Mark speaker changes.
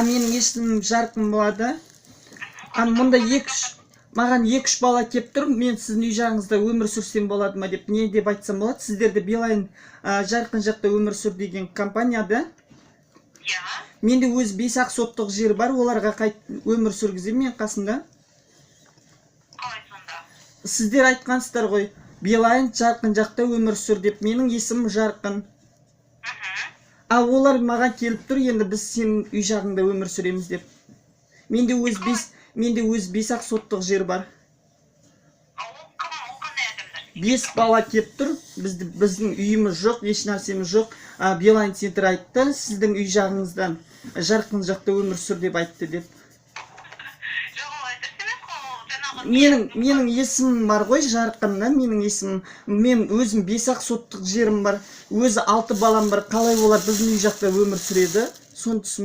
Speaker 1: менің есімім Жарқын болады. Мұнда маған 2-3 бала кеп тұр. Мен сіздің үй жағыңызда өмір сүрсем болады ма деп, не деп айтсам болады? Сіздерде Билайн Жарқын жақта өмір сүр деген компанияда. Менде өз 5-ақ соттық жер бар, оларға өмір сүргізем мен қасында.
Speaker 2: Қалай сонда?
Speaker 1: Сіздер айтқансыздар ғой, Билайн Жарқын жақта өмір сүр деп. Менің есімім Жарқын. Олар маған келіп тұр, енді біз сенің үй жағыңда өмір сүреміз деп. Менде өз 5-ақ соттық жер бар.
Speaker 2: Ол қандай адамдар?
Speaker 1: 5 бала кеп тұр, біздің үйіміз жоқ, еш нәрсеміз жоқ. Билайн центр айтты, сіздің үй жағыңыздан Жарқын жақта өмір сүр деп айтты деп. Менің есімім бар ғой, Жарқында, менің есімім. Мен өзім 5-ақ соттық жерім бар, өзі 6 балам бар. Қалай олар біздің үй жақта өмір сүреді? Соны түсін